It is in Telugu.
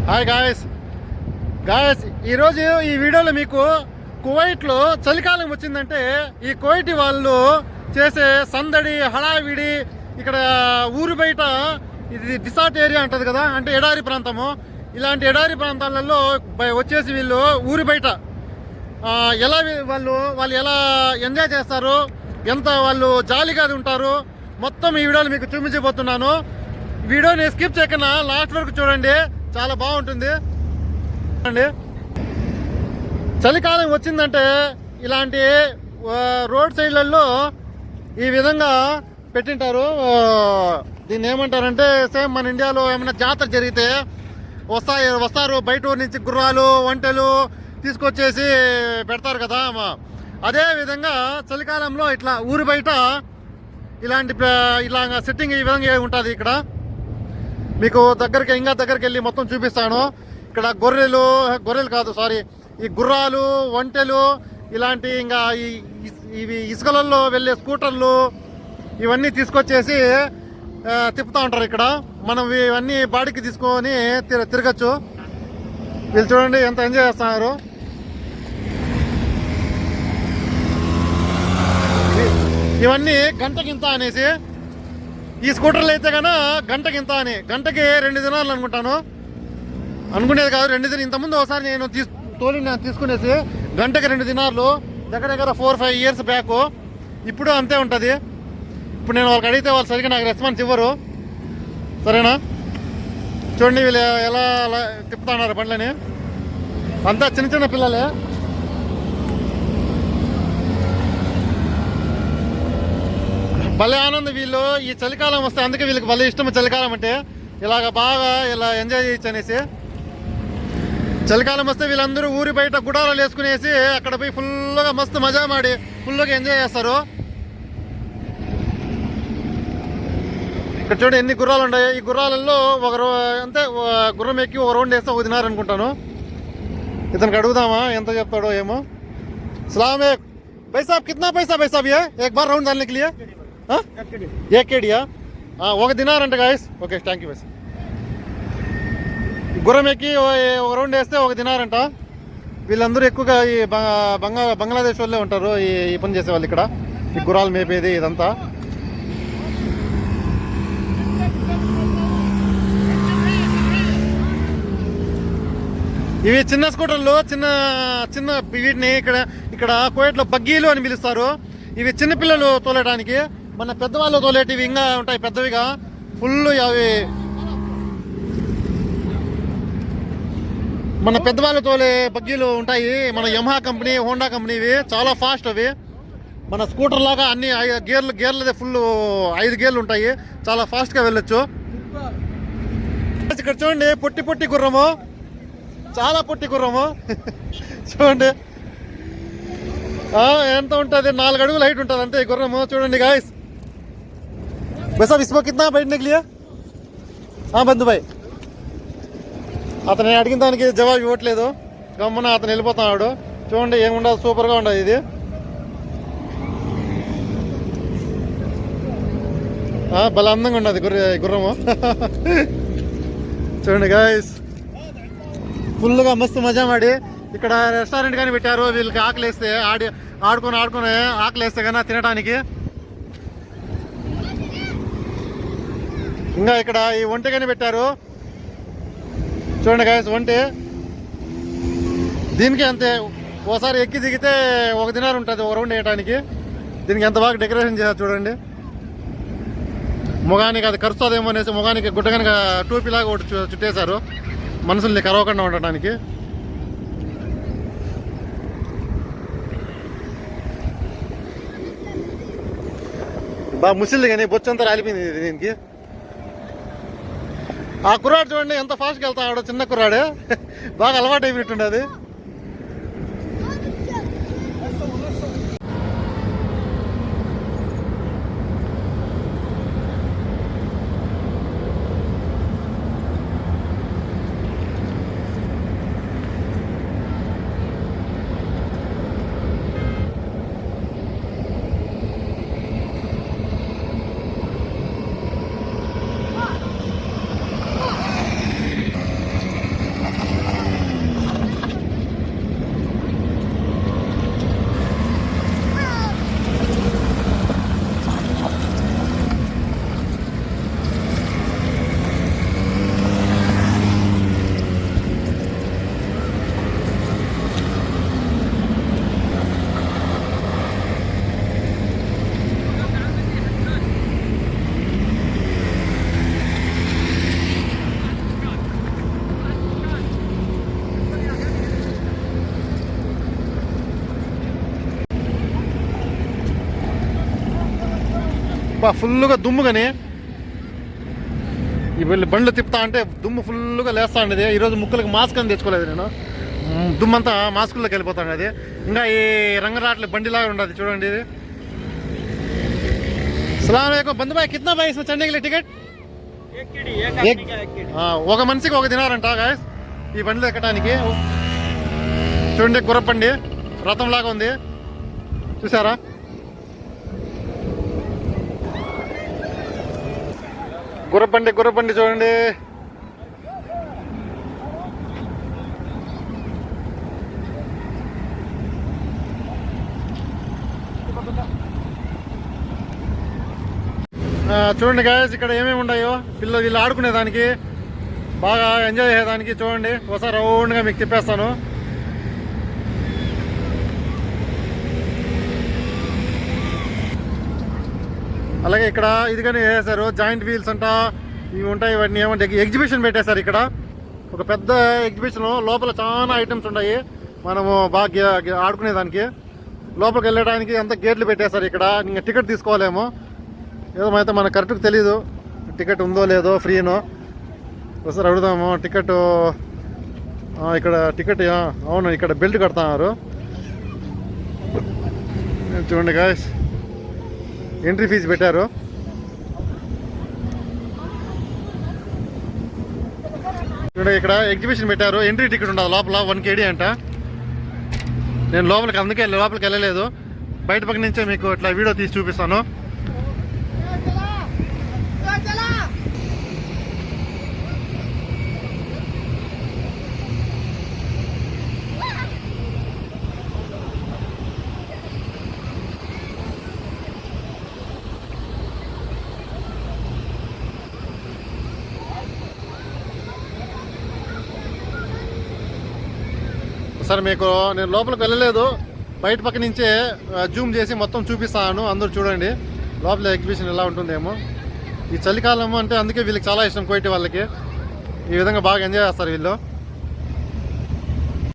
హాయ్ గాయస్ గాయస్ ఈరోజు ఈ వీడియోలో మీకు కువైట్లో చలికాలం వచ్చిందంటే ఈ కువైట్ వాళ్ళు చేసే సందడి హడావిడి ఇక్కడ ఊరు బయట ఇది డిసార్ట్ ఏరియా అంటది కదా, అంటే ఎడారి ప్రాంతము. ఇలాంటి ఎడారి ప్రాంతాలలో వచ్చేసి వీళ్ళు ఊరి బయట ఎలా వాళ్ళు ఎలా ఎంజాయ్ చేస్తారు, ఎంత వాళ్ళు జాలీగా ఉంటారు, మొత్తం ఈ వీడియోలో మీకు చూపించబోతున్నాను. వీడియోని స్కిప్ చేయకుండా లాస్ట్ వరకు చూడండి, చాలా బాగుంటుంది. చలికాలం వచ్చిందంటే ఇలాంటి రోడ్ సైడ్లలో ఈ విధంగా పెట్టింటారు. దీన్ని ఏమంటారంటే సేమ్ మన ఇండియాలో ఏమైనా జాతర జరిగితే వస్తారు బయట ఊరి నుంచి గుర్రాలు ఒంటెలు తీసుకొచ్చేసి పెడతారు కదా. అదే విధంగా చలికాలంలో ఇట్లా ఊరి బయట ఇలా సెట్టింగ్ ఈ విధంగా ఉంటుంది. ఇక్కడ మీకు దగ్గరికి వెళ్ళి మొత్తం చూపిస్తాను. ఇక్కడ గొర్రెలు కాదు సారీ, ఈ గుర్రాలు ఒంటెలు ఇలాంటి ఇంకా ఇవి ఇసుకలలో వెళ్ళే స్కూటర్లు ఇవన్నీ తీసుకొచ్చేసి తిప్పుతూ ఉంటారు. ఇక్కడ మనం ఇవన్నీ బాడీకి తీసుకొని తిరగచ్చు. వీళ్ళు చూడండి ఎంత ఎంజాయ్ చేస్తున్నారు. ఇవన్నీ గంటకింత అనేసి, ఈ స్కూటర్లు అయితే కన్నా గంటకింత అని, గంటకి 2 దినాలు అనుకునేది కాదు 2 దినాలు. ఇంతకుముందు ఒకసారి నేను తీసుకునేసి గంటకి 2 దినాలు, దగ్గర 4-5 ఇయర్స్ బ్యాక్. ఇప్పుడు అంతే ఉంటుంది. ఇప్పుడు నేను వాళ్ళకి అడిగితే వాళ్ళు సరిగ్గా నాకు రెస్పాన్స్ ఇవ్వరు. సరేనా? చూడండి వీళ్ళు ఎలా తిప్పుతున్నారు బండ్లని. అంతా చిన్న పిల్లలే. భలే ఆనందం వీళ్ళు. ఈ చలికాలం వస్తే అందుకే వీళ్ళకి భలే ఇష్టం చలికాలం అంటే. ఇలాగ బాగా ఇలా ఎంజాయ్ చేయొచ్చు అనేసి. చలికాలం వస్తే వీళ్ళందరూ ఊరి బయట గుడారాలు వేసుకునేసి అక్కడ పోయి ఫుల్గా మస్తు మజా మాడి ఫుల్గా ఎంజాయ్ చేస్తారు. ఇక్కడ చూడండి ఎన్ని గుర్రాలు ఉన్నాయి. ఈ గుర్రాలలో అంతే గుర్రం ఎక్కి ఒక రౌండ్ వేస్తే 1 దినార్ అనుకుంటాను. ఇతనికి అడుగుదామా ఎంత చెప్తాడో ఏమో. సలాం भाई साहब कितना पैसा भाई साहब ये एक बार राउंड डालने के लिए? एक केडिया 1 దినార్ అంట గాయస్. Okay thank you. గుర్రం ఎక్కి ఒక రౌండ్ వేస్తే 1 దినార్ అంట. వీళ్ళందరూ ఎక్కువగా ఈ బంగ్లాదేశ్ వాళ్ళే ఉంటారు ఈ పని చేసేవాళ్ళు. ఇక్కడ ఈ గుర్రాలు మేపేది ఇదంతా. ఇవి చిన్న స్కూటర్లు, చిన్న వీటిని ఇక్కడ కువైట్లో బగ్గీలు అని పిలుస్తారు. ఇవి చిన్నపిల్లలు తోలేయడానికి. మన పెద్దవాళ్ళు తోలేటివి ఇంకా ఉంటాయి పెద్దవిగా ఫుల్. అవి మన పెద్దవాళ్ళు తోలే బగ్గీలు ఉంటాయి. మన యమహా కంపెనీ, హోండా కంపెనీ. ఇవి చాలా ఫాస్ట్. అవి మన స్కూటర్ లాగా అన్ని గేర్లదే ఫుల్ 5 గేర్లు ఉంటాయి. చాలా ఫాస్ట్గా వెళ్ళొచ్చు. ఇక్కడ చూడండి పొట్టి గుర్రము, చాలా పొట్టి గుర్రము. చూడండి ఎంత ఉంటుంది, 4 అడుగులు హైట్ ఉంటుంది అంతే ఈ గుర్రము. చూడండి గాయస్. బస్ ఇస్మో కిतना बैठने के लिए? బంధు భాయ్. అతను అడిగిన దానికి జవాబు ఇవ్వట్లేదు. గమ్మున అతను వెళ్ళిపోతున్నాడు. చూడండి ఏముండదు, సూపర్గా ఉండదు ఇది. భలే అందంగా ఉండదు గుర్రము. చూడండి గాయస్ ఫుల్గా మస్తు మజా మాడి. ఇక్కడ రెస్టారెంట్ కానీ పెట్టారు. వీళ్ళకి ఆకలి వేస్తే ఆడుకొని ఆకలి వేస్తే కన్నా తినడానికి. ఇంకా ఇక్కడ ఈ ఒంటె కానీ పెట్టారు. చూడండి గాయస్ ఒంటె. దీనికి అంతే, ఓసారి ఎక్కి దిగితే 1 దినార్ ఉంటుంది ఒక రౌండ్ వేయడానికి. దీనికి ఎంత బాగా డెకరేషన్ చేయాలి చూడండి. మొగానికి అది కరుస్తుందేమో అనేసి మొగానికి గుడ్డగానికి టోపీలాగా ఒకటి చుట్టేశారు మనుషుల్ని కరవకుండా ఉండటానికి. బాగా ముసిల్ది కానీ బొచ్చంతా రాలిపోయింది దీనికి. ఆ కుర్రాడు చూడండి ఎంత ఫాస్ట్గా వెళ్తాడు. చిన్న కుర్రాడే బాగా అలవాటు అయిపోతుండేది. ఫుల్గా దుమ్ము కానీ ఈ వీళ్ళు బండ్లు తిప్పుతా అంటే దుమ్ము ఫుల్గా లేస్తా ఉండేది. ఈరోజు ముక్కులకు మాస్క్ అని తెచ్చుకోలేదు నేను, దుమ్మంతా మాస్కుల్లోకి వెళ్ళిపోతాను. అది ఇంకా ఈ రంగరాట్ల బండిలాగా ఉండదు చూడండి ఇది. సలాం అలైకుం బంధు భాయ్, కిतना भाई इसमें चढ़ने के लिए टिकट? ఒక మనిషికి ఒక దినారంట గాయస్ ఈ బండిలో ఎక్కడానికి. చూడండి గుర్రబండి రథం లాగా ఉంది చూసారా. గుర్రబండి చూడండి. చూడండి గాయస్ ఇక్కడ ఏమేమి ఉన్నాయో పిల్లలు వీళ్ళు ఆడుకునేదానికి, బాగా ఎంజాయ్ చేసేదానికి. చూడండి ఒకసారి రౌండ్గా మీకు తిప్పేస్తాను. అలాగే ఇక్కడ ఇదిగానే వేసారు జాయింట్ వీల్స్ అంట, ఇవి ఉంటాయి. ఇవన్నీ ఏమంటే ఎగ్జిబిషన్ పెట్టేశారు ఇక్కడ, ఒక పెద్ద ఎగ్జిబిషన్. లోపల చాలా ఐటమ్స్ ఉన్నాయి మనము బాగా ఆడుకునేదానికి. లోపలికి వెళ్ళడానికి అంతా గేట్లు పెట్టేశారు ఇక్కడ. ఇంకా టికెట్ తీసుకోవాలేమో, ఏదో అయితే మనకు కరెక్ట్గా తెలీదు టికెట్ ఉందో లేదో, ఫ్రీనో. ఒకసారి అడుగుదాము టికెట్. ఇక్కడ టికెట్ అవును, ఇక్కడ బెల్ట్ కడుతున్నారు చూడండి గాయస్. ఎంట్రీ ఫీజు పెట్టారు. చూడండి ఇక్కడ ఎగ్జిబిషన్ పెట్టారు, ఎంట్రీ టికెట్ ఉండదు లోపల 1 KD అంట. నేను లోపలికి వెళ్ళలేదు, బయట పక్క నుంచే మీకు ఇట్లా వీడియో తీసి చూపిస్తాను. సార్ మీకు నేను లోపలికి వెళ్ళలేదు, బయట పక్క నుంచే జూమ్ చేసి మొత్తం చూపిస్తాను. అందరూ చూడండి లోపల ఎగ్జిబిషన్ ఎలా ఉంటుందేమో. ఈ చలికాలం అంటే అందుకే వీళ్ళకి చాలా ఇష్టం, కోయిటి వాళ్ళకి. ఈ విధంగా బాగా ఎంజాయ్ చేస్తారు వీళ్ళు.